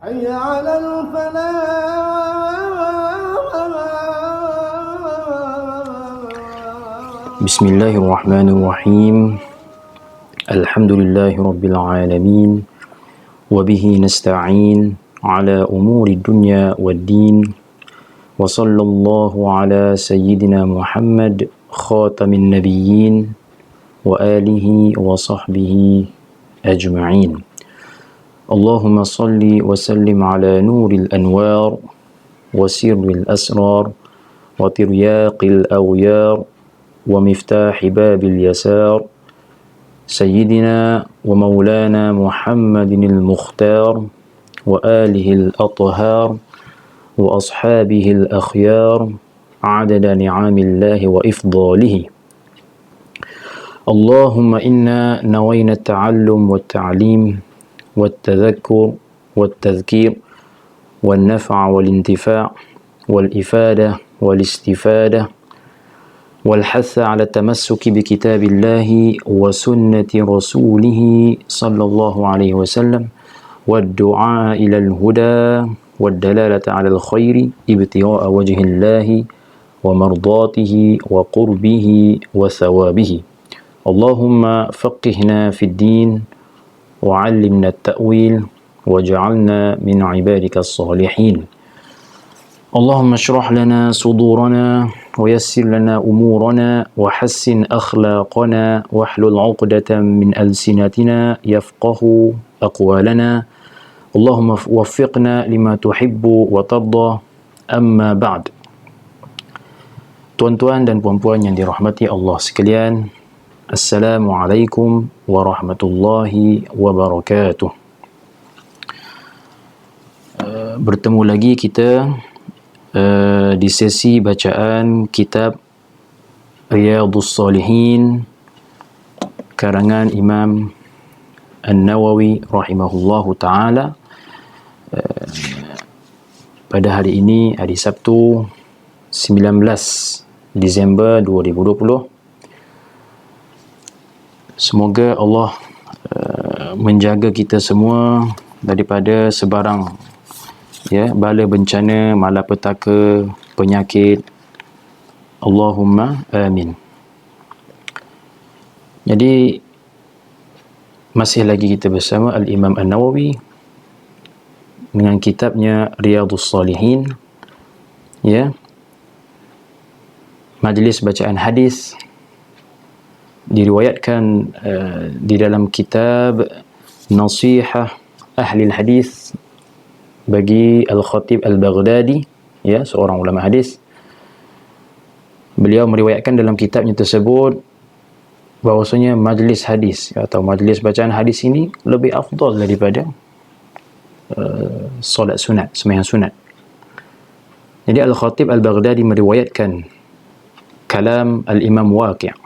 حي على بسم الله الرحمن الرحيم. الحمد لله رب العالمين، وبه نستعين على أمور الدنيا والدين، وصلى الله على سيدنا محمد خاتم النبيين وآله وصحبه أجمعين. اللهم صل وسلم على نور الأنوار وسر الأسرار وترياق الأغيار ومفتاح باب اليسار، سيدنا ومولانا محمد المختار وآله الأطهار وأصحابه الأخيار عدد نعم الله وإفضاله. اللهم إنا نوينا التعلم والتعليم والتذكر والتذكير والنفع والانتفاع والإفادة والاستفادة والحث على التمسك بكتاب الله وسنة رسوله صلى الله عليه وسلم، والدعاء إلى الهدى والدلالة على الخير ابتغاء وجه الله ومرضاته وقربه وثوابه. اللهم فقهنا في الدين وعلمنا التأويل واجعلنا من عبادك الصالحين. اللهم اشرح لنا صدورنا ويسر لنا أمورنا وحسن أخلاقنا واحلل عقدة من ألسنتنا يفقه أقوالنا. اللهم وفقنا لما تحب وترضى. أما بعد. Tuan-tuan dan puan-puan yang dirahmati Allah sekalian, Assalamualaikum warahmatullahi wabarakatuh. Bertemu lagi kita di sesi bacaan kitab Riyadhus Salihin karangan Imam An-Nawawi rahimahullahu ta'ala. Pada hari ini, hari Sabtu 19 Disember 2020. Semoga Allah menjaga kita semua daripada sebarang bala bencana, malapetaka, penyakit. Allahumma amin. Jadi masih lagi kita bersama Al-Imam An-Nawawi dengan kitabnya Riyadhus Salihin, majlis bacaan hadis. Diriwayatkan di dalam kitab Nasihah Ahli Hadis bagi Al-Khatib Al-Baghdadi, seorang ulama hadis. Beliau meriwayatkan dalam kitabnya tersebut bahawasanya majlis hadis atau majlis bacaan hadis ini lebih afdal daripada solat sunat, sembahyang sunat. Jadi Al-Khatib Al-Baghdadi meriwayatkan kalam Al-Imam Waqi',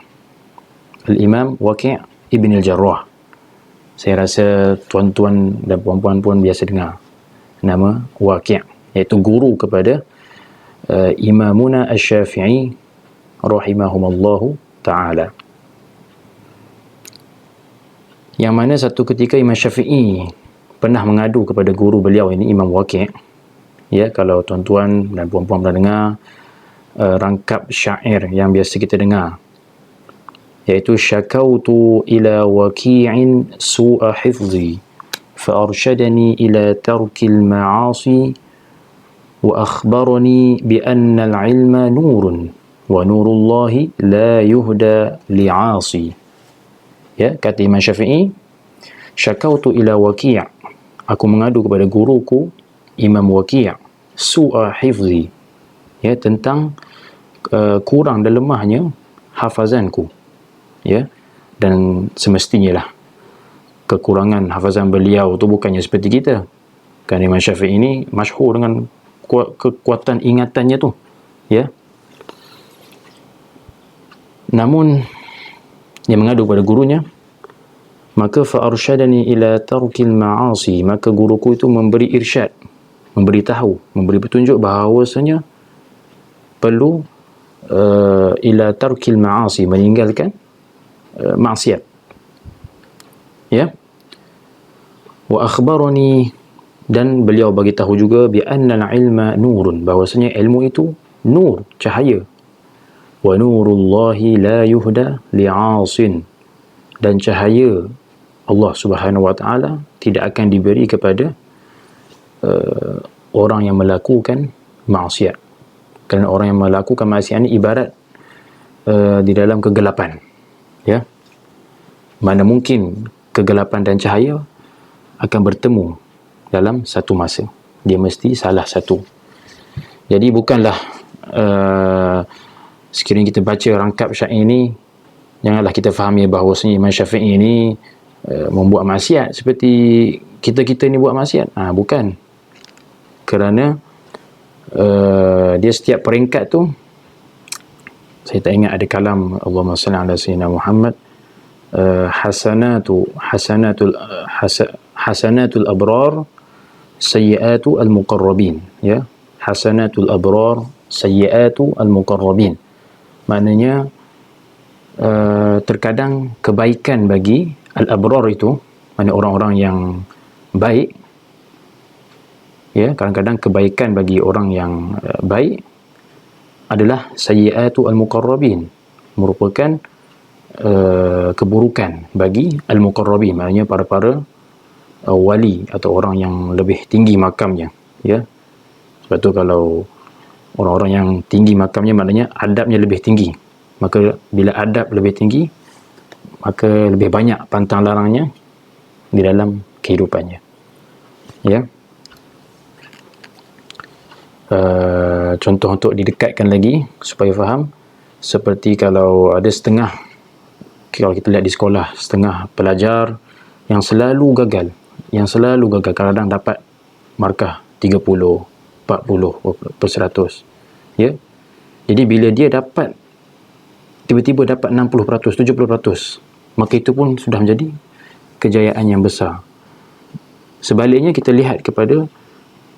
Al-Imam Waqi' Ibn Al-Jarrah. Saya rasa tuan-tuan dan puan-puan pun biasa dengar nama Waqi', iaitu guru kepada Imamuna Asy-Syafi'i rahimahumallahu ta'ala. Yang mana satu ketika Imam Syafi'i pernah mengadu kepada guru beliau ini, Imam Waqi'. Kalau tuan-tuan dan puan-puan pernah dengar rangkap syair yang biasa kita dengar, iaitu syakautu ila waqi'in su'a hifzi fa'arshadani ila tarkil ma'asi wa akhbarani bi anna al-ilma nurun wa nurullahi la yuhda li'asi. Kata Imam Syafi'i, syakautu ila waqi', aku mengadu kepada guruku Imam Waqi' su'a hifzi, tentang kurang dan lemahnya hafazanku. Dan semestinya lah kekurangan hafazan beliau tu bukannya seperti kita. Kan Imam Syafi'i ini masyhur dengan kekuatan ingatannya tu. Namun dia mengadu pada gurunya, maka fa'arsyadani ila tarkil ma'asi, maka guruku itu memberi irsyad, memberi tahu, memberi petunjuk bahawasanya perlu ila tarkil ma'asi, meninggalkan maksiat. Wa akhbarani Dan beliau bagi tahu juga bi annal ilma nurun, bahwasanya ilmu itu nur, cahaya. Wa nurullahi la yuhda li'asin, dan cahaya Allah Subhanahu wa taala tidak akan diberi kepada orang yang melakukan maksiat. Kerana orang yang melakukan maksiat ini ibarat di dalam kegelapan, ya. Mana mungkin kegelapan dan cahaya akan bertemu dalam satu masa. Dia mesti salah satu. Jadi bukanlah sekiranya kita baca rangkap syair ini, janganlah kita fahami bahawasanya Imam Syafi'i ini membuat maksiat seperti kita-kita ni buat maksiat. Bukan. Kerana dia setiap peringkat tu, saya tak ingat ada kalam Allahumma salli ala sayyidina Muhammad, hasanatul abrar sayyiatu al-muqarrabin, ya. Hasanatul abrar sayyiatu al-muqarrabin, maknanya terkadang kebaikan bagi al-abrar itu, maknanya orang-orang yang baik, ya, kadang-kadang kebaikan bagi orang yang baik adalah sayyiatu al-muqarrabin, merupakan keburukan bagi al-muqarrabin, maknanya para-para wali atau orang yang lebih tinggi makamnya, ya. Sebab tu kalau orang-orang yang tinggi makamnya, maknanya adabnya lebih tinggi. Maka bila adab lebih tinggi, maka lebih banyak pantang larangnya di dalam kehidupannya, ya. Contoh untuk didekatkan lagi supaya faham, seperti kalau ada setengah, kalau kita lihat di sekolah, setengah pelajar yang selalu gagal, kadang-kadang dapat markah 30, 40%, ya. Jadi bila dia dapat, tiba-tiba dapat 60%, 70%, maka itu pun sudah menjadi kejayaan yang besar. Sebaliknya kita lihat kepada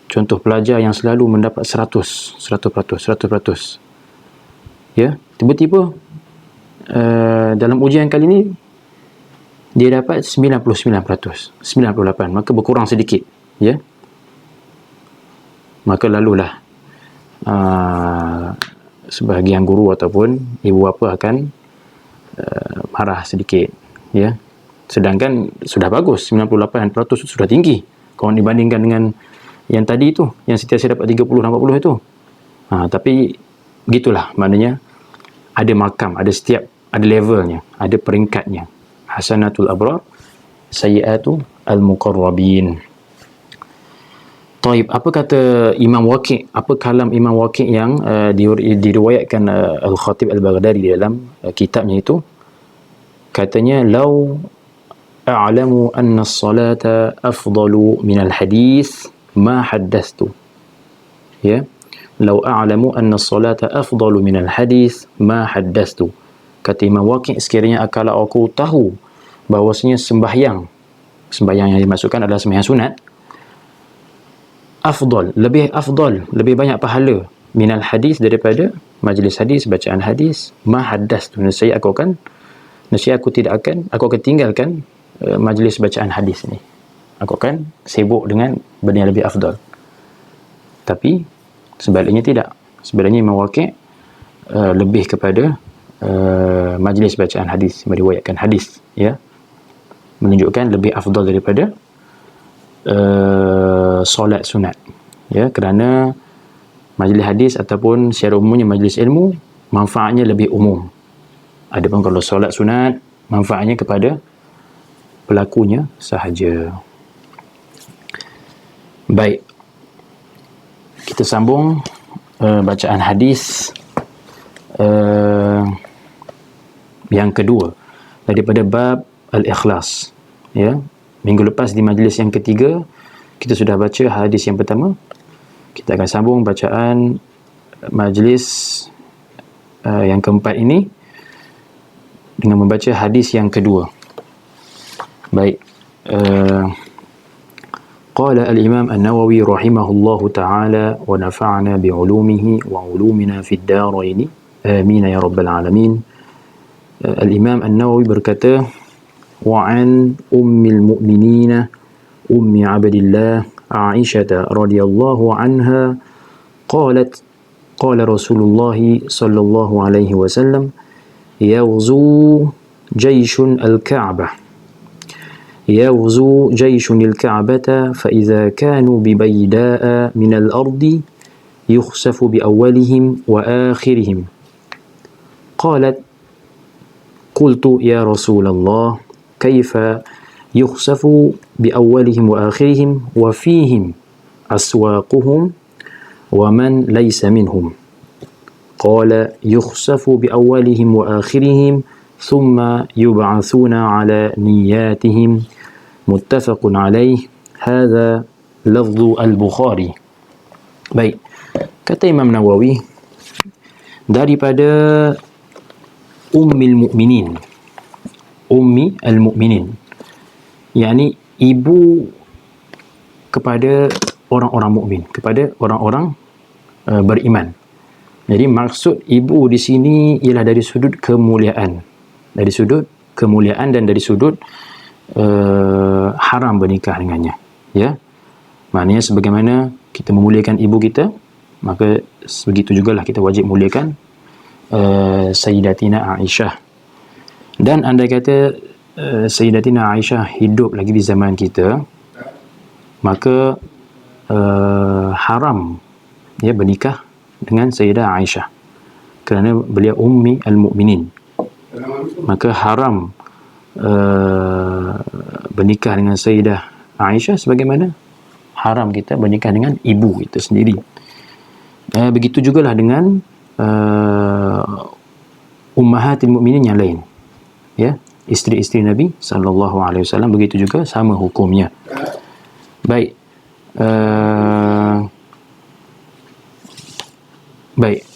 contoh pelajar yang selalu mendapat 100%, ya, tiba-tiba dalam ujian kali ini dia dapat 99%, 98%, maka berkurang sedikit, ya. Maka lalulah sebahagian guru ataupun ibu bapa akan marah sedikit, ya. Sedangkan sudah bagus, 98% itu sudah tinggi kalau dibandingkan dengan yang tadi itu, yang sentiasa dapat 30 dan 40 itu. Tapi begitulah, maknanya ada makam, ada levelnya, ada peringkatnya. Hasanatul abrar sayyiatu al-muqarrabin. Taib, apa kata Imam Waqi', apa kalam Imam Waqi' yang diriwayatkan Al-Khatib Al-Baghdadi di dalam kitabnya itu? Katanya, "Law a'lamu anna as-salata afdalu min al-hadith ma haddathtu." Ya, "Law a'lamu anna as-salata afdalu min al-hadith ma haddathtu." Kata Imam Waqi', sekiranya kalau aku tahu bahawasanya sembahyang yang dimaksudkan adalah sembahyang sunat, lebih banyak pahala minal hadis, daripada majlis hadis, bacaan hadis, ma haddas tu, nescaya aku akan tinggalkan majlis bacaan hadis ni, aku akan sibuk dengan benda yang lebih afdal. Tapi sebaliknya tidak, sebenarnya Imam Waqi' lebih kepada majlis bacaan hadis, meriwayatkan hadis, ya, menunjukkan lebih afdal daripada solat sunat, ya, kerana majlis hadis ataupun secara umumnya majlis ilmu, manfaatnya lebih umum. Adapun kalau solat sunat, manfaatnya kepada pelakunya sahaja. Baik, kita sambung bacaan hadis yang kedua daripada bab al-ikhlas, ya. Minggu lepas di majlis yang ketiga kita sudah baca hadis yang pertama. Kita akan sambung bacaan majlis yang keempat ini dengan membaca hadis yang kedua. Baik, qala al-Imam An-Nawawi rahimahullahu ta'ala wa nafa'ana bi'ulumihi wa 'ulumina fid darain amin ya rabbal alamin. Al-Imam An-Nawawi berkata, وعن أم المؤمنين أم عبد الله عائشة رضي الله عنها قالت قال رسول الله صلى الله عليه وسلم يغزو جيش الكعبة يغزو جيش الكعبة فإذا كانوا ببيداء من الأرض يخسف بأولهم وآخرهم قالت قلت يا رسول الله كيف يخسف بأولهم وآخرهم وفيهم أسواقهم ومن ليس منهم قال يخسف بأولهم وآخرهم ثم يبعثون على نياتهم متفق عليه هذا لفظ البخاري. Baik, kata Imam Nawawi daripada Ummil Mukminin, Ummi al-Mukminin, yakni ibu kepada orang-orang mukmin, kepada orang-orang beriman. Jadi maksud ibu di sini ialah dari sudut kemuliaan, dari sudut kemuliaan dan dari sudut haram bernikah dengannya. Ya, maknanya sebagaimana kita memuliakan ibu kita, maka begitu jugalah kita wajib muliakan Sayyidatina Aisyah. Dan andai kata Sayyidatina Aisyah hidup lagi di zaman kita, maka haram ya bernikah dengan Sayyidah Aisyah kerana beliau Ummi al-Mukminin. Maka haram bernikah dengan Sayyidah Aisyah sebagaimana haram kita bernikah dengan ibu kita sendiri. Begitu jugalah dengan ummahatil mukminin yang lain, ya, isteri-isteri Nabi sallallahu alaihi wasallam begitu juga sama hukumnya. Baik, baik.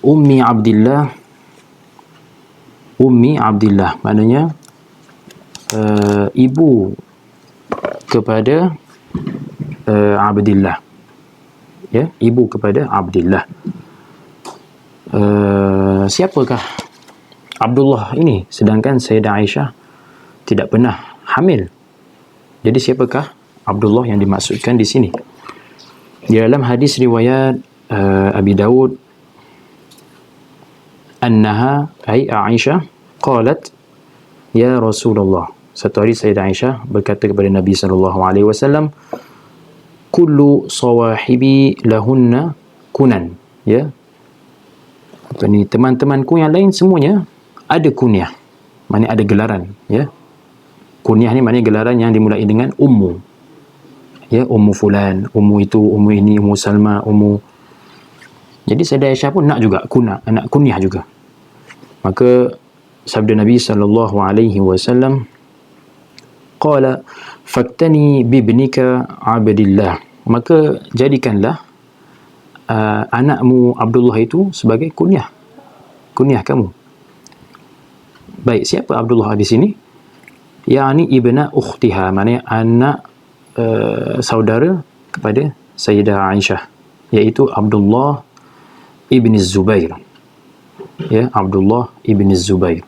Ummi Abdillah maknanya ibu kepada Abdillah, ya, ibu kepada Abdillah. Siapakah Abdullah ini sedangkan Sayyidah Aisyah tidak pernah hamil? Jadi siapakah Abdullah yang dimaksudkan di sini? Di dalam hadis riwayat Abi Dawud, annaha ay Aisyah qalat ya Rasulullah, satu hari Sayyidah Aisyah berkata kepada Nabi SAW, kullu sawahibi lahunna kunan, ya, apa ni, teman-temanku yang lain semuanya ada kunyah, maknanya ada gelaran, ya. Kunyah ni maknanya gelaran yang dimulai dengan ummu, ya, ummu fulan, ummu itu, ummu ini, ummu Salma, ummu. Jadi Sayyidah Aisyah pun nak juga nak kunyah juga. Maka sabda Nabi SAW, qala faktani bibnika Abdillah, maka jadikanlah anakmu Abdullah itu sebagai kunyah kamu. Baik, siapa Abdullah di sini? Yani ibna ukhtiha, maknanya anak saudara kepada Sayyidah Aisyah, iaitu Abdullah ibn Zubair, ya, Abdullah ibn Zubair.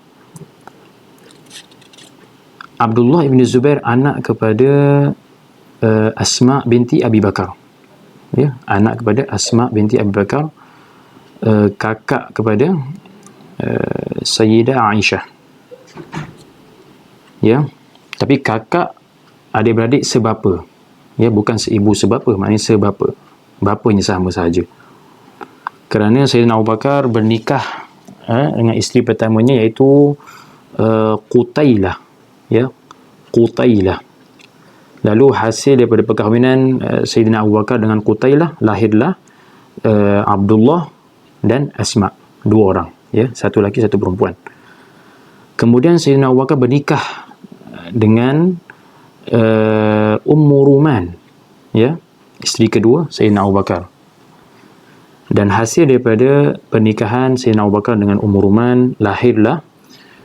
Abdullah ibn Zubair anak kepada Asma binti Abi Bakar, ya, anak kepada Asma binti Abi Bakar, kakak kepada Sayyidah Aisyah, ya, tapi kakak adik-beradik sebapa, ya, bukan seibu sebapa, maknanya sebapa, bapanya sama sahaja. Kerana Sayyidina Abu Bakar bernikah dengan isteri pertamanya iaitu Qutailah, ya, Qutailah. Lalu hasil daripada perkahwinan Sayyidina Abu Bakar dengan Qutailah lahirlah Abdullah dan Asma, dua orang, ya, satu lelaki satu perempuan. Kemudian Sayyidina Abu Bakar bernikah dengan Ummu Ruman, ya, isteri kedua Sayyidina Abu Bakar. Dan hasil daripada pernikahan Sayyidina Abu Bakar dengan Ummu Ruman lahirlah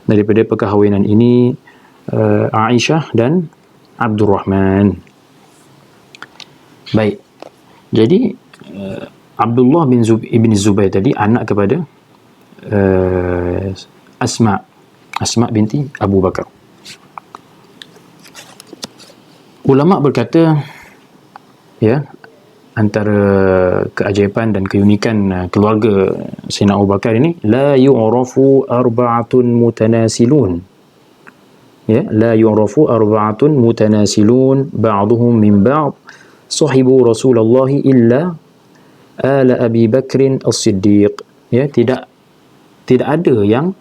daripada perkahwinan ini Aisyah dan Abdurrahman. Baik, jadi Abdullah ibn Zubair tadi anak kepada Asma binti Abu Bakar. Ulama berkata ya, antara keajaiban dan keunikan keluarga Sayyidina Abu Bakar ini, la yu'rafu arba'atun mutanasilun, ya, la yu'rafu arba'atun mutanasilun ba'duhum min ba'd sahibu Rasulullah illa ala Abi Bakrin as-Siddiq, ya, tidak ada yang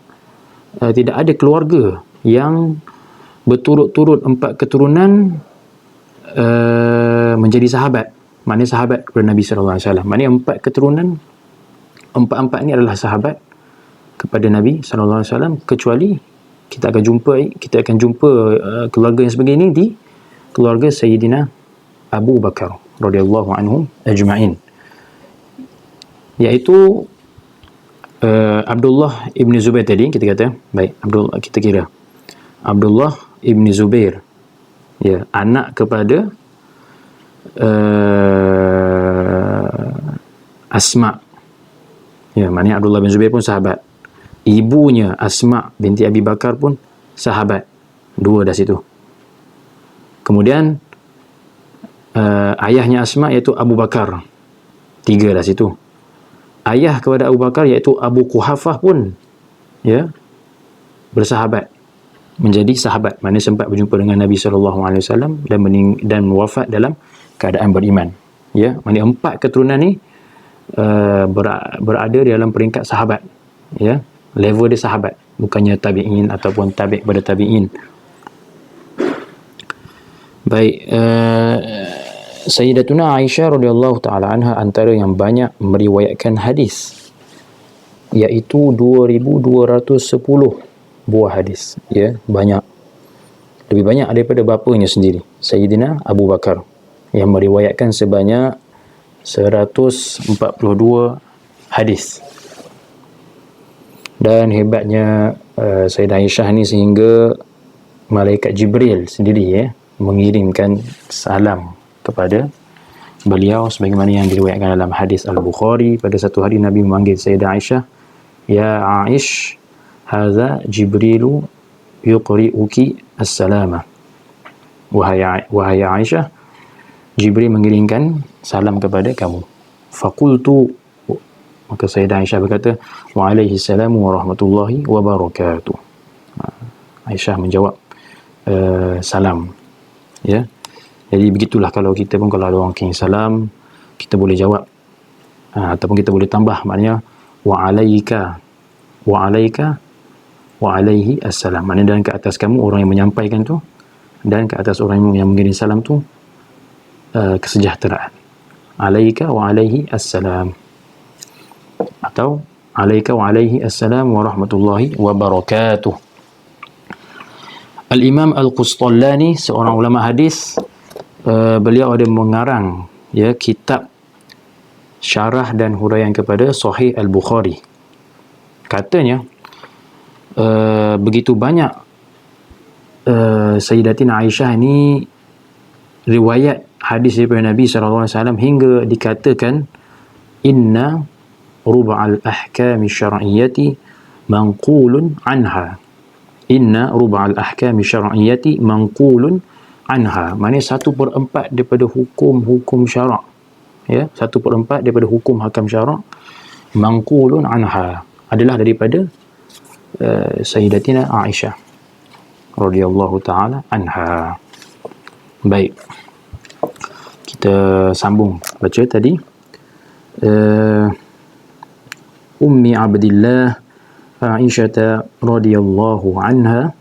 tidak ada keluarga yang berturut-turut 4 keturunan menjadi sahabat. Maknanya sahabat kepada Nabi sallallahu alaihi wasallam. Maknanya 4 keturunan, 4 ni adalah sahabat kepada Nabi sallallahu alaihi wasallam, kecuali kita akan jumpa keluarga yang sebegini di keluarga Sayyidina Abu Bakar radhiyallahu anhum ajma'in, iaitu Abdullah ibn Zubair tadi kita kata. Baik, kita kira Abdullah ibn Zubair, ya, anak kepada Asma, ya, maknanya Abdullah bin Zubair pun sahabat. Ibunya Asma binti Abi Bakar pun sahabat. 2 dah situ. Kemudian ayahnya Asma iaitu Abu Bakar. 3 dah situ. Ayah kepada Abu Bakar iaitu Abu Quhafah pun, ya, bersahabat, menjadi sahabat. Maknanya sempat berjumpa dengan Nabi SAW dan wafat dalam keadaan beriman. Ya, maknanya 4 keturunan ni berada dalam peringkat sahabat, ya, level dia sahabat, bukannya tabi'in ataupun tabi' pada tabi'in. Baik, Sayyidatuna Aisyah radhiyallahu taala anha antara yang banyak meriwayatkan hadis, iaitu 2210 buah hadis, ya, banyak, lebih banyak daripada bapanya sendiri, Sayyidina Abu Bakar, yang meriwayatkan sebanyak 142 hadis. Dan hebatnya Sayyidah Aisyah ni sehingga malaikat Jibril sendiri, ya, mengirimkan salam kepada beliau, sebagaimana yang diriwayatkan dalam hadis Al-Bukhari. Pada satu hari Nabi memanggil Sayyidah Aisyah, ya Aish, hadza Jibrilu yuqri'uki as-salama. Wahai Aisyah, Jibril mengirimkan salam kepada kamu. Faqultu, maka Sayyidah Aisyah berkata, wa alaihi salamu wa rahmatullahi wa barakatuh. Aisyah menjawab, salam, ya. Jadi begitulah, kalau kita pun, kalau ada orang kirim salam, kita boleh jawab, ataupun kita boleh tambah, maknanya wa alaika wa alaihi assalam, maknanya dan ke atas kamu orang yang menyampaikan tu, dan ke atas orang yang mengirim salam tu kesejahteraan. Alaika wa alaihi assalam, atau alaika wa alaihi assalam wa rahmatullahi wa barakatuh. Al-Imam Al-Qustallani, seorang ulama hadis, beliau ada mengarang, ya, kitab syarah dan huraian kepada Sahih Al-Bukhari. Katanya begitu banyak Sayyidatina Aisyah ini riwayat hadis daripada Nabi SAW hingga dikatakan inna rub'al ahkami syar'iyyati manqulun anha. Inna rub'al ahkami syar'iyyati manqulun anha, maknanya 1/4 daripada hukum-hukum syarak, ya, 1/4 daripada hukum hakam syarak, manqulun anha, adalah daripada Sayyidatina Aisyah radhiyallahu taala anha. Baik, kita sambung baca tadi. Ummi Abdillah Aisyah radhiyallahu anha,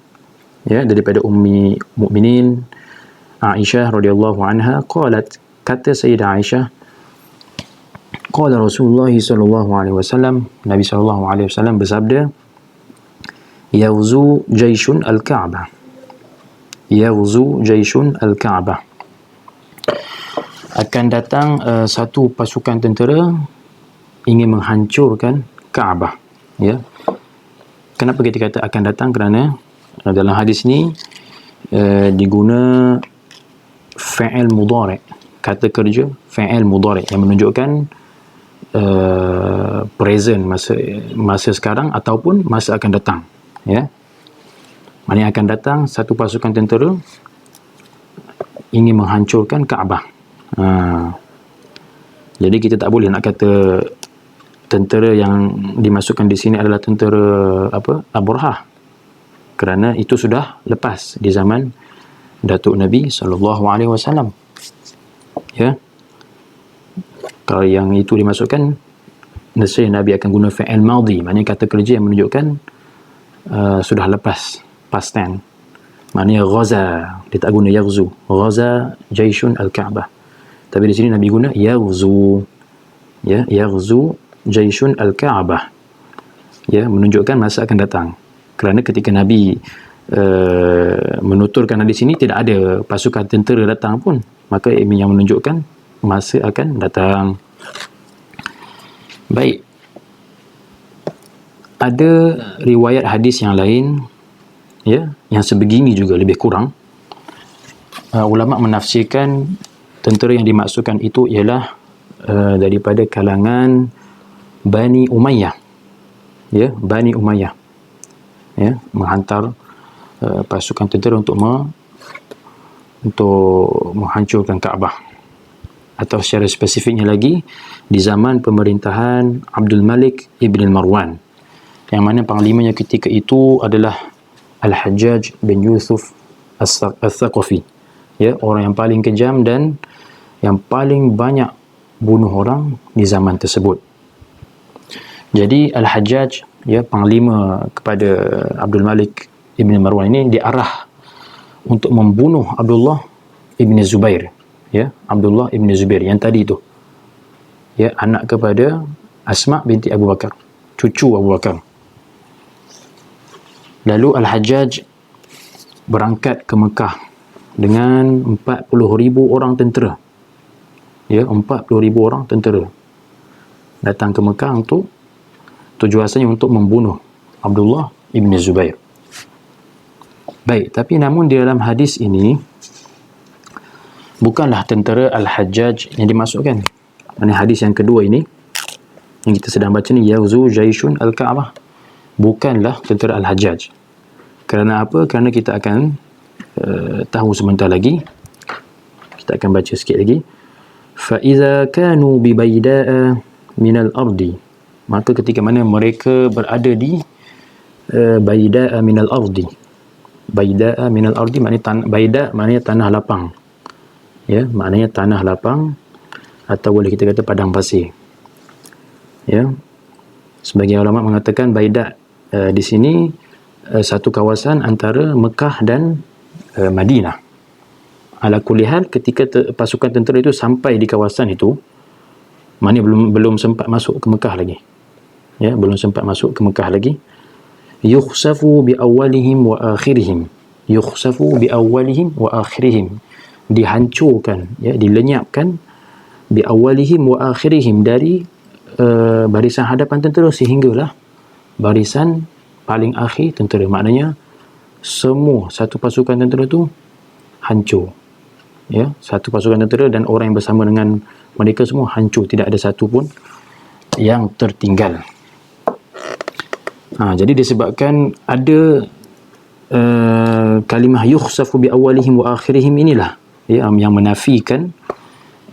ya, daripada Ummi Mukminin Aisyah radhiyallahu anha, qalat, kata Sayyidah Aisyah, qala Rasulullah sallallahu alaihi wasallam, Nabi sallallahu alaihi wasallam bersabda, yawzu jayshun al-Ka'bah, yawzu jayshun al-Ka'bah, akan datang satu pasukan tentera ingin menghancurkan Kaabah, ya. Kenapa kita kata akan datang? Kerana dalam hadis ni diguna fa'il mudhari', kata kerja fa'il mudhari' yang menunjukkan present, masa sekarang ataupun masa akan datang, ya. Maknanya akan datang satu pasukan tentera ingin menghancurkan Kaabah. Jadi kita tak boleh nak kata tentera yang dimasukkan di sini adalah tentera Abraha, kerana itu sudah lepas di zaman Datuk Nabi SAW. Ya, kalau yang itu dimasukkan, nescaya Nabi akan guna fi'il madhi, maknanya kata kerja yang menunjukkan sudah lepas, past tense. Maknanya ghaza, dia tak guna yaghzu. Ghaza jaishun al-Ka'bah. Tapi di sini Nabi guna yaghzu. Ya, yaghzu jaishun al-Ka'bah. Ya, menunjukkan masa akan datang. Kerana ketika Nabi menuturkan di sini tidak ada pasukan tentera datang pun, maka ini yang menunjukkan masa akan datang. Baik. Ada riwayat hadis yang lain, ya, yang sebegini juga lebih kurang. Ulama menafsirkan tentera yang dimaksudkan itu ialah daripada kalangan Bani Umayyah. Ya, Bani Umayyah. Ya, menghantar pasukan tentera untuk menghancurkan Kaabah. Atau secara spesifiknya lagi, di zaman pemerintahan Abdul Malik Ibn Marwan, yang mana panglimanya ketika itu adalah Al-Hajjaj bin Yusuf Al-Thaqafi. Ya, orang yang paling kejam dan yang paling banyak bunuh orang di zaman tersebut. Jadi Al-Hajjaj, ya, panglima kepada Abdul Malik Ibn Marwan ini, diarah untuk membunuh Abdullah Ibn Zubair. Ya, Abdullah Ibn Zubair yang tadi itu. Ya, anak kepada Asma binti Abu Bakar, cucu Abu Bakar. Lalu Al-Hajjaj berangkat ke Mekah dengan 40,000 orang tentera. Ya, 40,000 orang tentera datang ke Mekah untuk tujuannya untuk membunuh Abdullah Ibn Zubair. Baik, tapi namun di dalam hadis ini bukanlah tentera Al-Hajjaj yang dimasukkan. Ini hadis yang kedua ini yang kita sedang baca ni, yaghzu jaishun al-Ka'bah, bukanlah tentera Al-Hajjaj. Kerana apa? Kerana kita akan tahu sebentar lagi. Kita akan baca sikit lagi. Fa idza kanu bi bayda'a min al-ardi, maka ketika mana mereka berada di bayda'a min al-ardi. Bayda'a min al-ardi maknanya bayda maknanya tanah lapang. Ya, maknanya tanah lapang, atau boleh kita kata padang pasir. Ya, sebagian ulama mengatakan bayda di sini satu kawasan antara Mekah dan Madinah. Ala kulli hal, ketika pasukan tentera itu sampai di kawasan itu, maknanya belum sempat masuk ke Mekah lagi. Ya, belum sempat masuk ke Mekah lagi. Yukhsafu bi awwalihim wa akhirihim. Yukhsafu bi awwalihim wa akhirihim. Dihancurkan, ya, dilenyapkan bi awwalihim wa akhirihim, dari barisan hadapan tentera sehinggalah barisan paling akhir tentera. Maknanya semua satu pasukan tentera itu hancur. Ya, satu pasukan tentera dan orang yang bersama dengan mereka semua hancur, tidak ada satu pun yang tertinggal. Jadi disebabkan ada kalimah yukhsafu bi awwalihim wa akhirihim inilah, ya, yang menafikan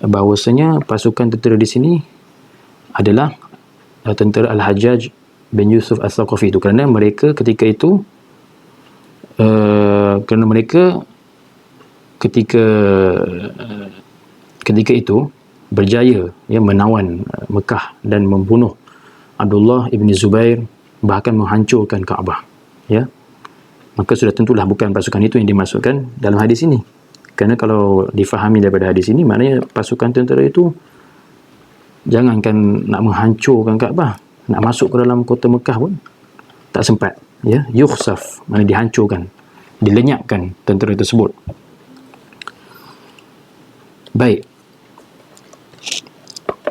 bahawasanya pasukan tentera di sini adalah tentera Al-Hajjaj bin Yusuf Al-Thaqafi itu, kerana mereka ketika itu ketika itu berjaya, ya, menawan Mekah dan membunuh Abdullah Ibn Zubair, bahkan menghancurkan Kaabah. Ya, maka sudah tentulah bukan pasukan itu yang dimasukkan dalam hadis ini. Kerana kalau difahami daripada hadis ini, maknanya pasukan tentera itu jangankan nak menghancurkan Kaabah, nak masuk ke dalam kota Mekah pun tak sempat. Ya, yukhsaf, maknanya dihancurkan, dilenyapkan tentera tersebut. Baik,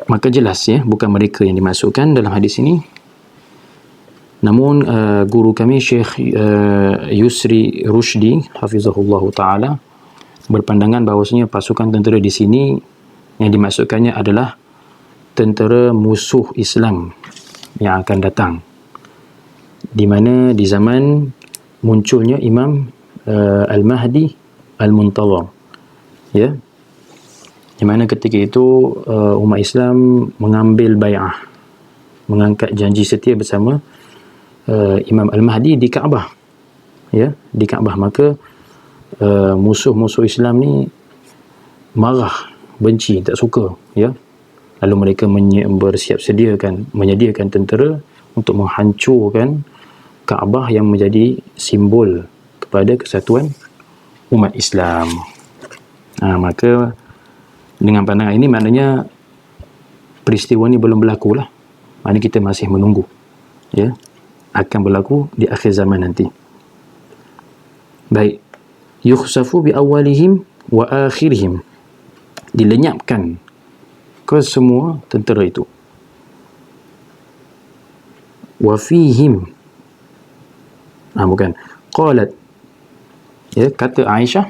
maka jelas, ya, bukan mereka yang dimasukkan dalam hadis ini. Namun guru kami Syekh Yusri Rushdi hafizahullah ta'ala berpandangan bahawasanya pasukan tentera di sini yang dimasukkannya adalah tentera musuh Islam yang akan datang, di mana di zaman munculnya Imam Al-Mahdi Al-Muntazar. Ya, di mana ketika itu umat Islam mengambil bai'ah, mengangkat janji setia bersama Imam Al-Mahdi di Kaabah, ya, di Kaabah. Maka musuh-musuh Islam ni marah, benci, tak suka, ya. Lalu mereka menyediakan tentera untuk menghancurkan Kaabah yang menjadi simbol kepada kesatuan umat Islam. Maka dengan pandangan ini maknanya peristiwa ni belum berlaku lah. Maknanya kita masih menunggu, ya, akan berlaku di akhir zaman nanti. Baik, yukhsafu bi awalihim wa akhirihim, dilenyapkan ke semua tentera itu. Wa fihim, bukan, qalat, ya, kata Aisyah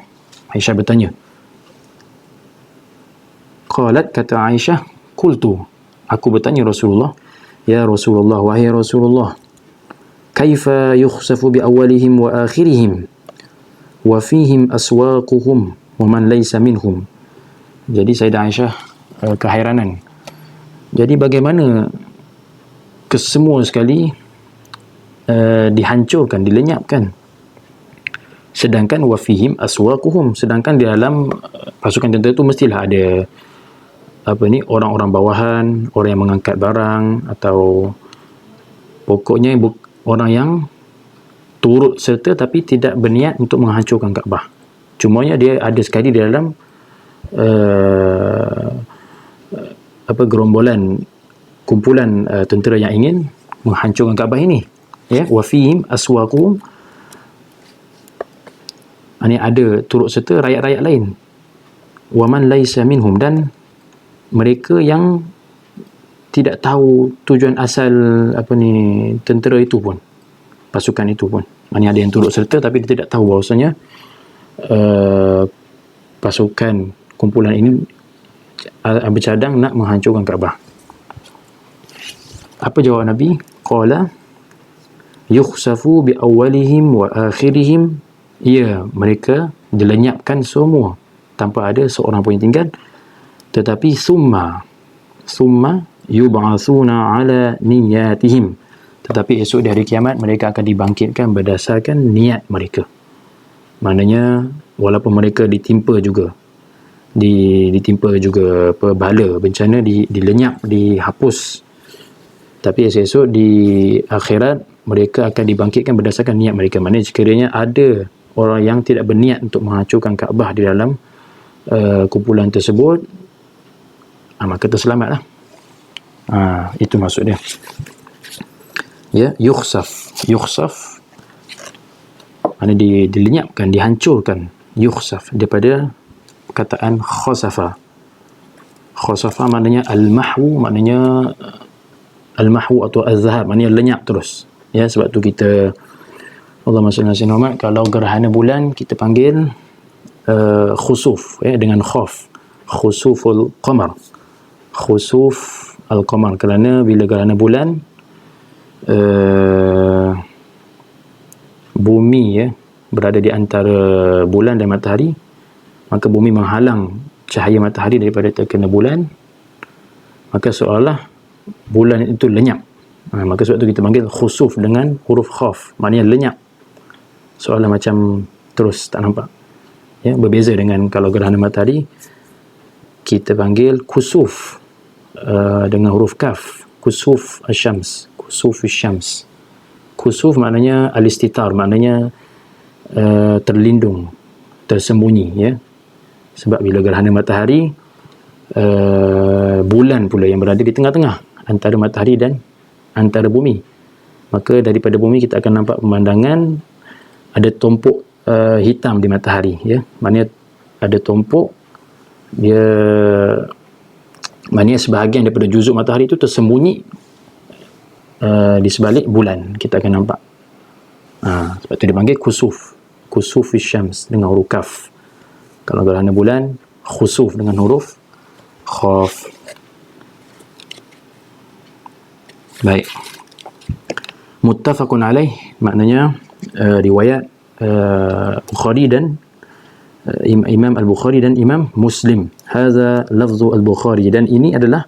bertanya. Qalat, kata Aisyah, qultu, aku bertanya Rasulullah, ya Rasulullah, wahai Rasulullah, kaifa yukhsafu bi awalihim wa akhirihim wa fihim aswaquhum wa man laysa minhum. Jadi Sayyidah Aisyah keheranan. Jadi bagaimana kesemua sekali dihancurkan, dilenyapkan, sedangkan wa fihim aswaquhum, sedangkan di dalam pasukan tentera itu mestilah ada orang-orang bawahan, orang yang mengangkat barang, atau pokoknya orang yang turut serta tapi tidak berniat untuk menghancurkan Kaabah. Cumanya dia ada sekali di dalam gerombolan, kumpulan tentera yang ingin menghancurkan Kaabah ini, ya. Wa fihim aswaquhum, ini ada turut serta rakyat-rakyat lain. Wa man laysa minhum, dan mereka yang tidak tahu tujuan asal tentera itu pun, pasukan itu pun. Maksudnya ada yang turut serta tapi dia tidak tahu bahawasanya pasukan kumpulan ini bercadang nak menghancurkan Kaabah. Apa jawab Nabi? Qala yukhsafu bi awalihim wa akhirihim, ya, mereka dilenyapkan semua tanpa ada seorang pun yang tinggal, tetapi summa yub'atsuna ala niyatihim, tetapi esok di hari kiamat mereka akan dibangkitkan berdasarkan niat mereka. Maknanya walaupun mereka ditimpa juga bala, bencana, dilenyap, dihapus, tapi esok di akhirat mereka akan dibangkitkan berdasarkan niat mereka. Maknanya sekiranya ada orang yang tidak berniat untuk menghancurkan Kaabah di dalam kumpulan tersebut, maka terselamatlah. Itu maksud dia, ya. Yukhsaf maknanya dilenyapkan, dihancurkan. Yukhsaf daripada perkataan khasafa. Khasafa maknanya al-mahwu, maknanya al-mahwu atau az-zahab, maknanya lenyap terus, ya. Sebab tu kita, Allahumma salli ala sayyidina Muhammad, kalau gerhana bulan kita panggil khusuf, ya, dengan khaf, khusuful qamar, khusuf al-qamar, kerana bila gerhana bulan bumi, ya, berada di antara bulan dan matahari, maka bumi menghalang cahaya matahari daripada terkena bulan, maka seolah bulan itu lenyap. Maka sebab itu kita panggil khusuf dengan huruf khaf, maknanya lenyap, seolah macam terus tak nampak, ya. Berbeza dengan kalau gerhana matahari kita panggil kusuf dengan huruf kaf, kusuf asyams, kusuf syams. Kusuf maknanya alistitar, maknanya terlindung, tersembunyi, ya. Sebab bila gerhana matahari, bulan pula yang berada di tengah-tengah antara matahari dan antara bumi, maka daripada bumi kita akan nampak pemandangan ada tumpuk hitam di matahari, ya. Maknanya ada tumpuk, dia maknanya sebahagian daripada juzuk matahari itu tersembunyi di sebalik bulan, kita akan nampak. Sebab itu dipanggil kusuf, kusuf syams dengan huruf kaf. Kalau gerhana bulan, khusuf dengan huruf khaf. Baik, muttafaqun alaih, maknanya riwayat Bukhari dan Imam Al-Bukhari dan Imam Muslim. Hadza lafzu Al-Bukhari, dan ini adalah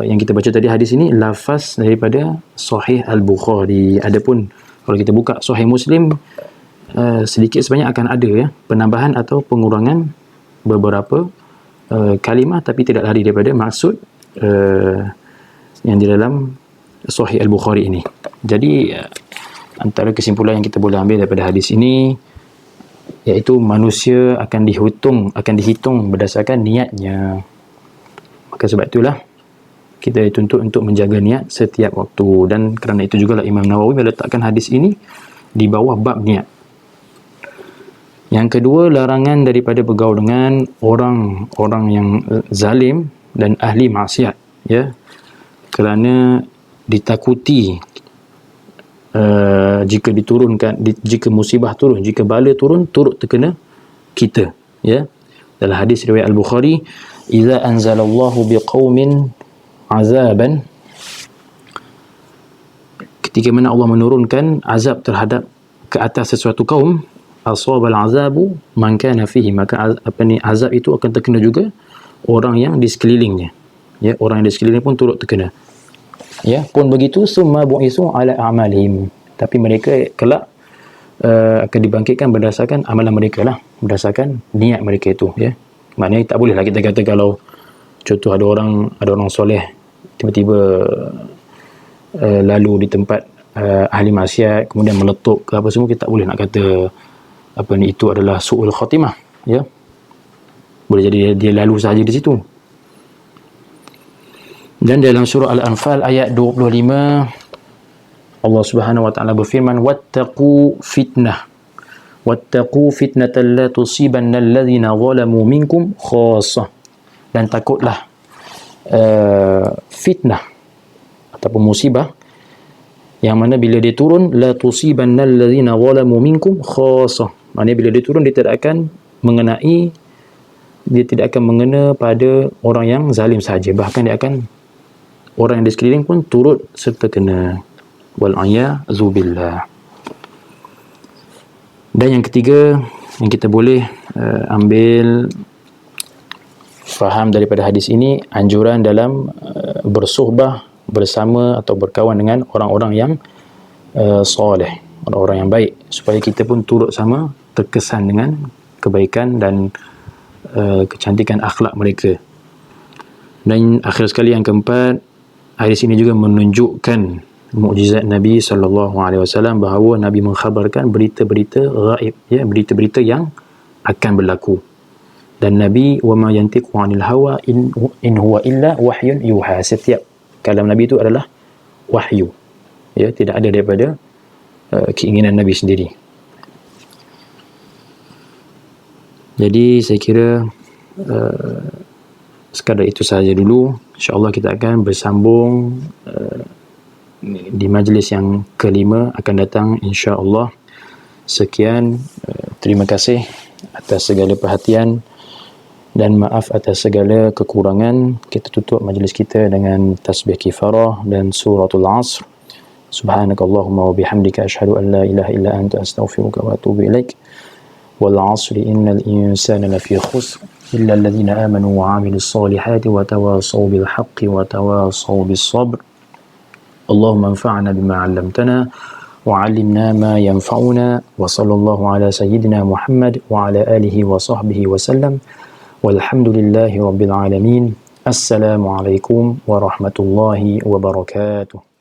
yang kita baca tadi hadis ini lafaz daripada Sahih Al-Bukhari. Adapun kalau kita buka Sahih Muslim, sedikit sebanyak akan ada ya penambahan atau pengurangan beberapa kalimah, tapi tidak lari daripada maksud yang di dalam Sahih Al-Bukhari ini. Jadi antara kesimpulan yang kita boleh ambil daripada hadis ini, iaitu manusia akan dihitung berdasarkan niatnya. Maka sebab itulah kita dituntut untuk menjaga niat setiap waktu, dan kerana itu jugalah Imam Nawawi meletakkan hadis ini di bawah bab niat. Yang kedua, larangan daripada bergaul dengan orang-orang yang zalim dan ahli maksiat, ya, kerana ditakuti jika musibah turun, jika bala turun, turut terkena kita, ya. Dalam hadis riwayat Al-Bukhari, "Idza anzalallahu biqaumin azaban", ketika mana Allah menurunkan azab terhadap ke atas sesuatu kaum, asabal azabu man kana fihi, maka azab itu akan terkena juga orang yang di sekelilingnya, ya, orang yang di sekeliling pun turut terkena, ya. Pun begitu, summa bu'isu ala a'malihim, tapi mereka kelak akan dibangkitkan berdasarkan amalan mereka lah, berdasarkan niat mereka itu, ya. Maknanya tak boleh lah kita kata kalau contoh ada orang soleh tiba-tiba lalu di tempat ahli maksiat kemudian meletup ke apa semua, kita tak boleh nak kata itu adalah su'ul khatimah, ya. Boleh jadi dia lalu saja di situ. Dan dalam surah Al-Anfal ayat 25, Allah Subhanahu wa taala berfirman, "Wattaqu fitnatan la tusibanna alladhina zalamu minkum khassah." Dan takutlah fitnah ataupun musibah yang mana bila dia turun, la tusibanna alladhina zalamu minkum khassah. Maknanya bila dia turun, dia tidak akan mengena pada orang yang zalim saja, bahkan dia akan orang yang di sekeliling pun turut serta kena. Wal'iyadzu billah. Dan yang ketiga yang kita boleh ambil faham daripada hadis ini, anjuran dalam bersuhbah bersama atau berkawan dengan orang-orang yang soleh, orang-orang yang baik, supaya kita pun turut sama terkesan dengan kebaikan dan kecantikan akhlak mereka. Dan akhir sekali yang keempat, hadis ini juga menunjukkan mukjizat Nabi SAW, bahawa Nabi mengkhabarkan berita-berita ghaib, ya, berita-berita yang akan berlaku. Dan Nabi, wa ma yantiqu 'anil hawa in huwa illa wahyun yuha, setiap kalam Nabi itu adalah wahyu, ya, tidak ada daripada keinginan Nabi sendiri. Jadi saya kira sekadar itu sahaja dulu. InsyaAllah kita akan bersambung di majlis yang kelima akan datang, insya-Allah. Sekian, terima kasih atas segala perhatian dan maaf atas segala kekurangan. Kita tutup majlis kita dengan tasbih kifarah dan suratul Asr. Subhanakallahumma wa bihamdika asyhadu an la ilaha illa anta astaghfiruka wa atubu ilaik. Wal 'asri innal insana lafi khusr illa alladhina amanu wa 'amilus solihati wa tawasaw bil haqqi wa tawasaw bis sabr. اللهم انفعنا بما علمتنا وعلمنا ما ينفعنا وصلى الله على سيدنا محمد وعلى آله وصحبه وسلم والحمد لله رب العالمين. السلام عليكم ورحمة الله وبركاته.